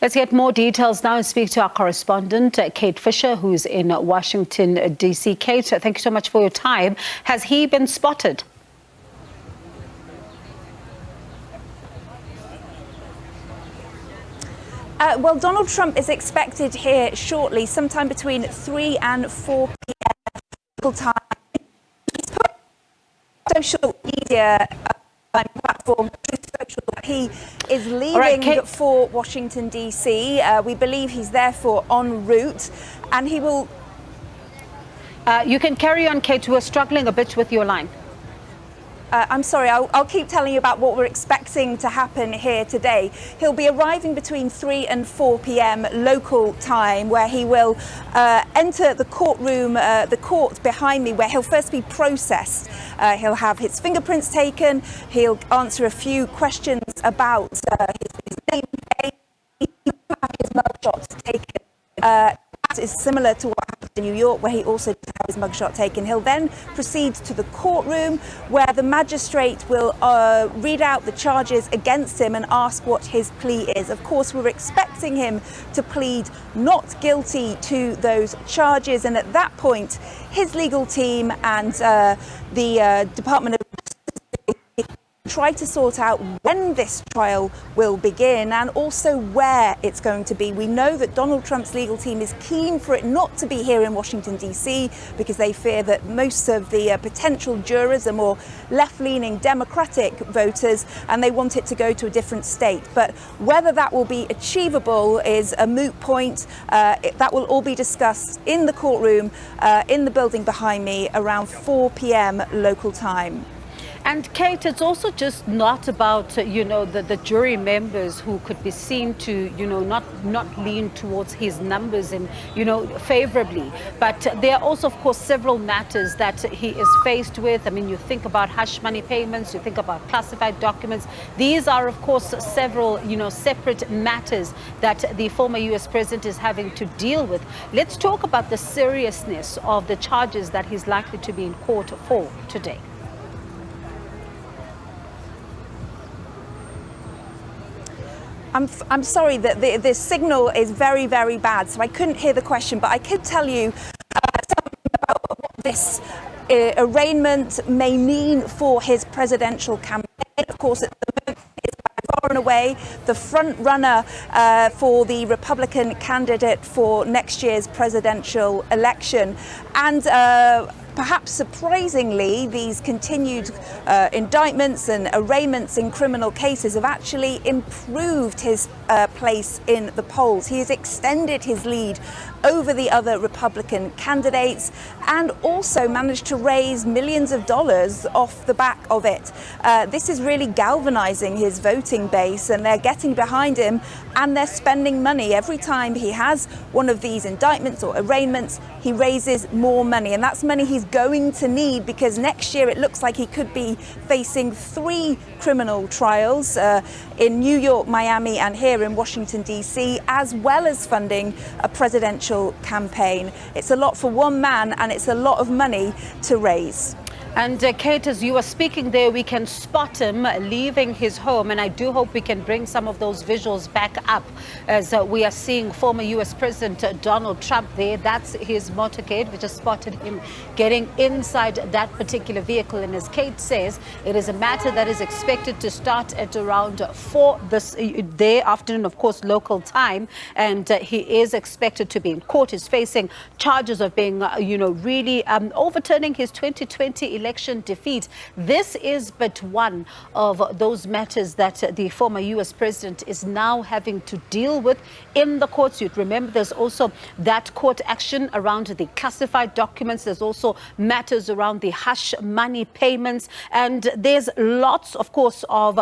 Let's get more details now and speak to our correspondent, Kate Fisher, who's in Washington, D.C. Kate, thank you so much for your time. Has he been spotted? Well, Donald Trump is expected here shortly, sometime between 3 and 4 p.m. local time. He's put on social media platform Truth Social that he is leaving for Washington, D.C. We believe he's therefore en route, and he will... You can carry on, Kate. We're struggling a bit with your line. I'm sorry, I'll keep telling you about what we're expecting to happen here today. He'll be arriving between 3 and 4 p.m. local time, where he will enter the courtroom, the court behind me, where he'll first be processed. He'll have his fingerprints taken. He'll answer a few questions about his name. He'll have his mugshot taken. That is similar to what happened in New York, where he also had his mugshot taken. He'll then proceed to the courtroom, where the magistrate will read out the charges against him and ask what his plea is. Of course, we're expecting him to plead not guilty to those charges, and at that point, his legal team and the Department of try to sort out when this trial will begin and also where it's going to be. We know that Donald Trump's legal team is keen for it not to be here in Washington, D.C., because they fear that most of the potential jurors are more left-leaning Democratic voters, and they want it to go to a different state. But whether that will be achievable is a moot point. That will all be discussed in the courtroom, in the building behind me, around 4 p.m. local time. And Kate, it's also just not about, the jury members who could be seen to, not lean towards his numbers and, favorably. But there are also, of course, several matters that he is faced with. I mean, you think about hush money payments, you think about classified documents. These are, of course, several, separate matters that the former U.S. president is having to deal with. Let's talk about the seriousness of the charges that he's likely to be in court for today. I'm sorry that the signal is very, very bad, so I couldn't hear the question, but I could tell you something about what this arraignment may mean for his presidential campaign. Of course, at the moment, it's by far and away the front runner for the Republican candidate for next year's presidential election. And perhaps surprisingly, these continued indictments and arraignments in criminal cases have actually improved his place in the polls. He has extended his lead over the other Republican candidates and also managed to raise millions of dollars off the back of it. This is really galvanizing his voting base, and they're getting behind him and they're spending money. Every time he has one of these indictments or arraignments, he raises more money, and that's money he's going to need, because next year it looks like he could be facing 3 criminal trials in New York, Miami, and here in Washington, D.C., as well as funding a presidential campaign. It's a lot for one man, and it's a lot of money to raise. And Kate, as you are speaking there, we can spot him leaving his home, and I do hope we can bring some of those visuals back up as we are seeing former U.S. President Donald Trump there. That's his motorcade. We just spotted him getting inside that particular vehicle, and as Kate says, it is a matter that is expected to start at around 4 this day afternoon, of course, local time, and he is expected to be in court. He's facing charges of being, really overturning his 2020 election defeat. This is but one of those matters that the former U.S. president is now having to deal with in the courts. You'd remember there's also that court action around the classified documents. There's also matters around the hush money payments. And there's lots, of course, of,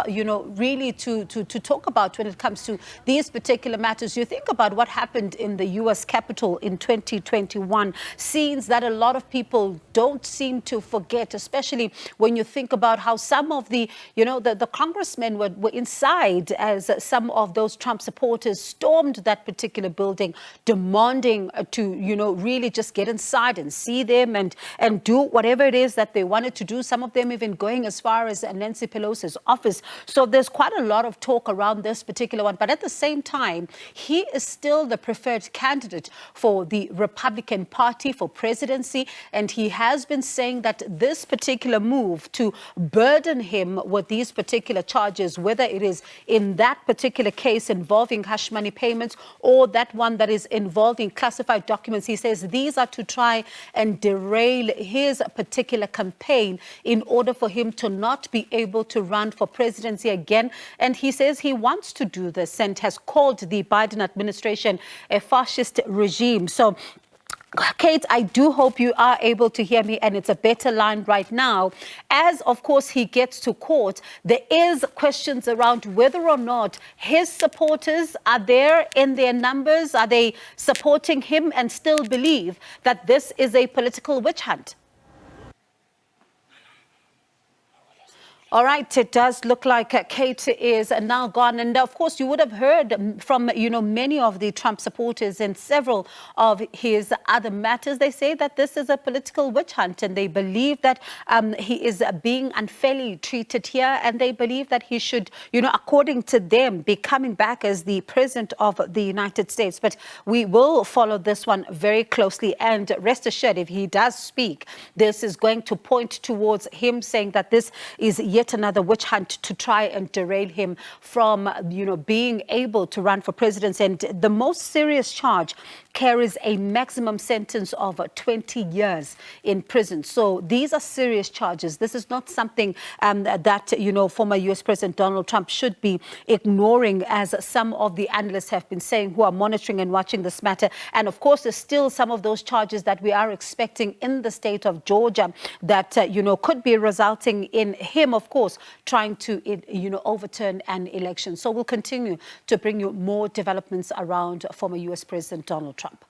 really to talk about when it comes to these particular matters. You think about what happened in the U.S. Capitol in 2021, scenes that a lot of people don't seem to forget. Kate, especially when you think about how some of the, the congressmen were inside as some of those Trump supporters stormed that particular building, demanding to, really just get inside and see them and do whatever it is that they wanted to do. Some of them even going as far as Nancy Pelosi's office. So there's quite a lot of talk around this particular one. But at the same time, he is still the preferred candidate for the Republican Party for presidency. And he has been saying that this particular move to burden him with these particular charges, whether it is in that particular case involving hush money payments or that one that is involving classified documents, he says these are to try and derail his particular campaign in order for him to not be able to run for presidency again. And he says he wants to do this and has called the Biden administration a fascist regime. So Kate, I do hope you are able to hear me, and it's a better line right now. As, of course, he gets to court, there is questions around whether or not his supporters are there in their numbers. Are they supporting him and still believe that this is a political witch hunt? All right, it does look like Kate is now gone. And of course, you would have heard from, many of the Trump supporters in several of his other matters. They say that this is a political witch hunt, and they believe that he is being unfairly treated here. And they believe that he should, according to them, be coming back as the president of the United States. But we will follow this one very closely. And rest assured, if he does speak, this is going to point towards him saying that this is yet another witch hunt to try and derail him from, being able to run for president. And the most serious charge carries a maximum sentence of 20 years in prison. So these are serious charges. This is not something that, former U.S. President Donald Trump should be ignoring, as some of the analysts have been saying who are monitoring and watching this matter. And of course, there's still some of those charges that we are expecting in the state of Georgia that, could be resulting in him, of course, trying to, overturn an election. So we'll continue to bring you more developments around former U.S. President Donald Trump.